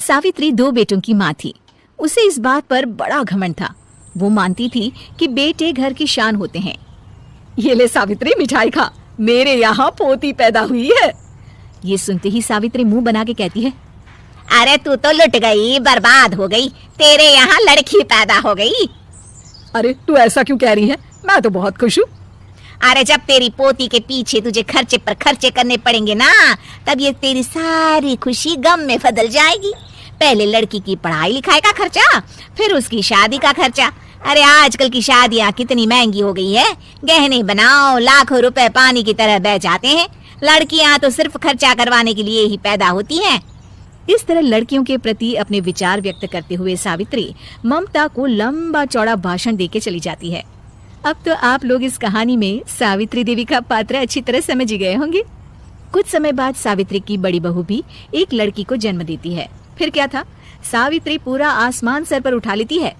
सावित्री 2 बेटों की माँ थी। उसे इस बात पर बड़ा घमंड था। वो मानती थी कि बेटे घर की शान होते हैं। ये ले सावित्री, मिठाई खा, मेरे यहाँ पोती पैदा हुई है। ये सुनते ही सावित्री मुंह बना के कहती है, अरे तू तो लुट गई, बर्बाद हो गई, तेरे यहाँ लड़की पैदा हो गई। अरे तू ऐसा क्यों कह रही है? मैं तो बहुत खुश हूँ। अरे जब तेरी पोती के पीछे तुझे खर्चे पर खर्चे करने पड़ेंगे ना, तब ये तेरी सारी खुशी गम में बदल जाएगी। पहले लड़की की पढ़ाई लिखाई का खर्चा, फिर उसकी शादी का खर्चा। अरे आजकल की शादियाँ कितनी महंगी हो गई है। गहने बनाओ, लाखों रुपए पानी की तरह बह जाते हैं। लड़कियाँ तो सिर्फ खर्चा करवाने के लिए ही पैदा होती हैं। इस तरह लड़कियों के प्रति अपने विचार व्यक्त करते हुए सावित्री ममता को लंबा चौड़ा भाषण देके चली जाती है। अब तो आप लोग इस कहानी में सावित्री देवी का पात्र अच्छी तरह समझ ही गए होंगे। कुछ समय बाद सावित्री की बड़ी बहू भी एक लड़की को जन्म देती है। फिर क्या था, सावित्री पूरा आसमान सर पर उठा लेती है।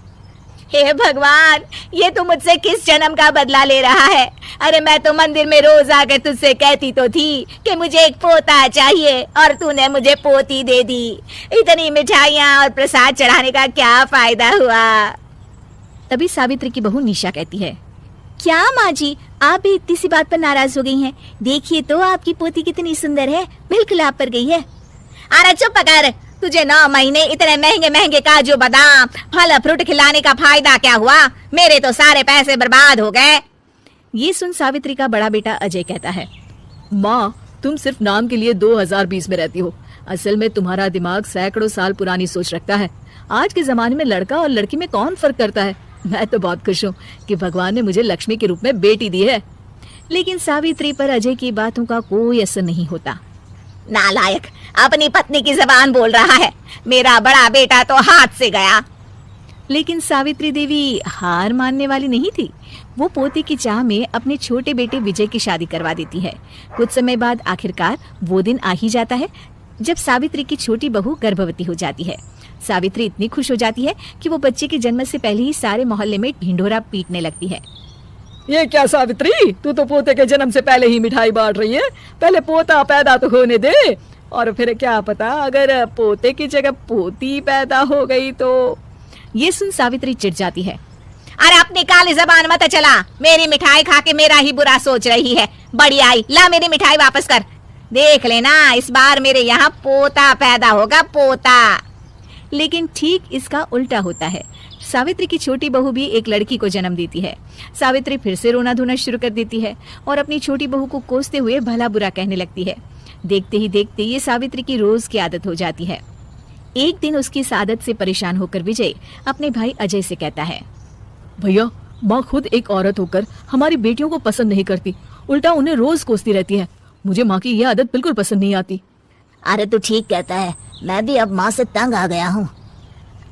हे भगवान, ये तू मुझसे किस जन्म का बदला ले रहा है? अरे मैं तो मंदिर में रोज आकर तुझसे कहती तो थी कि मुझे एक पोता चाहिए, और तूने मुझे पोती दे दी। इतनी मिठाइयाँ और प्रसाद चढ़ाने का क्या फायदा हुआ? तभी सावित्री की बहू निशा कहती है, क्या माँ जी, आप भी इतनी सी बात पर नाराज हो गई हैं? देखिए तो आपकी पोती कितनी सुंदर है, बिल्कुल आप पर गई है। अरे चुप कर, तुझे 9 महीने इतने महंगे महंगे काजू बादाम फल फ्रूट खिलाने का फायदा क्या हुआ? मेरे तो सारे पैसे बर्बाद हो गए। ये सुन सावित्री का बड़ा बेटा अजय कहता है, माँ, तुम सिर्फ नाम के लिए 2020 में रहती हो। असल में तुम्हारा दिमाग सैकड़ों साल पुरानी सोच रखता है। आज के जमाने में लड़का और लड़की में कौन फर्क करता है? मैं तो बहुत खुश हूँ कि भगवान ने मुझे लक्ष्मी के रूप में बेटी दी है। लेकिन सावित्री पर अजय की बातों का कोई असर नहीं होता। नालायक, अपनी पत्नी की जबान बोल रहा है। मेरा बड़ा बेटा तो हाथ से गया। लेकिन सावित्री देवी हार मानने वाली नहीं थी। वो पोते की चाह में अपने छोटे बेटे विजय की शादी करवा देती है। कुछ समय बाद आखिरकार वो दिन आ ही जाता है जब सावित्री की छोटी बहू गर्भवती हो जाती है। सावित्री इतनी खुश हो जाती है कि वो बच्चे के जन्म से पहले ही सारे मोहल्ले में ढिंढोरा पीटने लगती है। ये क्या सावित्री, तू तो पोते के जन्म से पहले ही मिठाई बांट रही है। पहले पोता पैदा तो होने दे, और फिर क्या पता अगर पोते की जगह पोती पैदा हो गई तो। ये सुन सावित्री चिढ़ जाती है। अरे अपनी काली जबान मत चला, मेरी मिठाई खा के मेरा ही बुरा सोच रही है। बड़ी आई, ला मेरी मिठाई वापस कर। देख लेना, इस बार मेरे यहाँ पोता पैदा होगा, पोता। लेकिन ठीक इसका उल्टा होता है। सावित्री की छोटी बहू भी एक लड़की को जन्म देती है। सावित्री फिर से रोना धोना शुरू कर देती है और अपनी छोटी बहू को कोसते हुए भला बुरा कहने लगती है। देखते ही देखते ये सावित्री की रोज की आदत हो जाती है। एक दिन उसकी इस आदत से परेशान होकर विजय अपने भाई अजय से कहता है, भैया, माँ खुद एक औरत होकर हमारी बेटियों को पसंद नहीं करती, उल्टा उन्हें रोज कोसती रहती है। मुझे माँ की ये आदत बिल्कुल पसंद नहीं आती। अरे तू ठीक कहता है, मैं भी अब माँ से तंग आ गया हूँ।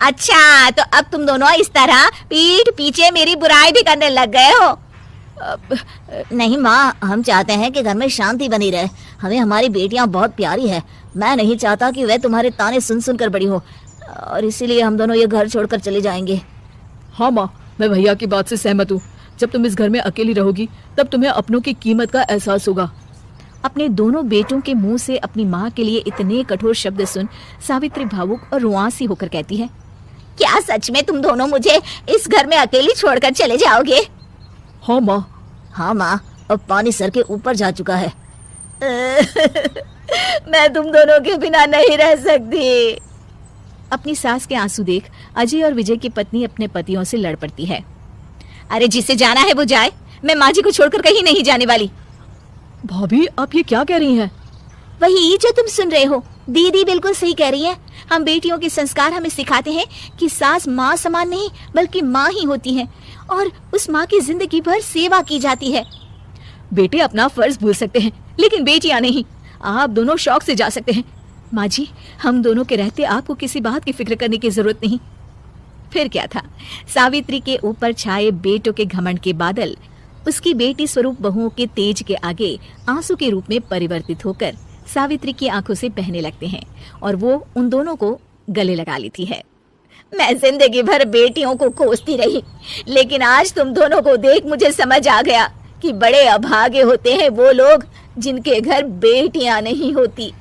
अच्छा, तो अब तुम दोनों इस तरह पीठ पीछे मेरी बुराई भी करने लग गए हो? नहीं माँ, हम चाहते हैं कि घर में शांति बनी रहे। हमें हमारी बेटियाँ बहुत प्यारी है। मैं नहीं चाहता कि वह तुम्हारे ताने सुन सुन कर बड़ी हो, और इसीलिए हम दोनों ये घर छोड़कर चले जाएंगे। हाँ माँ, मैं भैया की बात से सहमत हूँ। जब तुम इस घर में अकेली रहोगी तब तुम्हें अपनों की कीमत का एहसास होगा। अपने दोनों बेटों के मुंह से अपनी माँ के लिए इतने कठोर शब्द सुन सावित्री भावुक और रुआंसी होकर कहती है, क्या सच में तुम दोनों मुझे इस घर में अकेली छोड़कर चले जाओगे? हाँ माँ। हाँ माँ, अब पानी सर के ऊपर जा चुका है। मैं तुम दोनों के बिना नहीं रह सकती। अपनी सास के आंसू देख अजय और विजय की पत्नी अपने पतियों से लड़ पड़ती है। अरे जिसे जाना है वो जाए, मैं माँ जी को छोड़कर कहीं नहीं जाने वाली। भाभी, आप ये क्या कह रही हैं? वही जो तुम सुन रहे हो, दीदी बिल्कुल सही कह रही है। हम बेटियों के संस्कार हमें सिखाते हैं कि सास माँ समान नहीं बल्कि माँ ही होती है, और उस माँ की जिंदगी भर सेवा की जाती है। बेटे अपना फर्ज भूल सकते हैं, लेकिन बेटियां नहीं। आप दोनों शौक से जा सकते हैं। माँ जी, हम दोनों के रहते आपको किसी बात की फिक्र करने की जरूरत नहीं। फिर क्या था, सावित्री के ऊपर छाए बेटों के घमंड के बादल उसकी बेटी स्वरूप बहुओं के तेज के आगे आंसू के रूप में परिवर्तित होकर सावित्री की आंखों से बहने लगते हैं, और वो उन दोनों को गले लगा लेती है। मैं जिंदगी भर बेटियों को कोसती रही, लेकिन आज तुम दोनों को देख मुझे समझ आ गया कि बड़े अभागे होते हैं वो लोग जिनके घर बेटियां नहीं होती।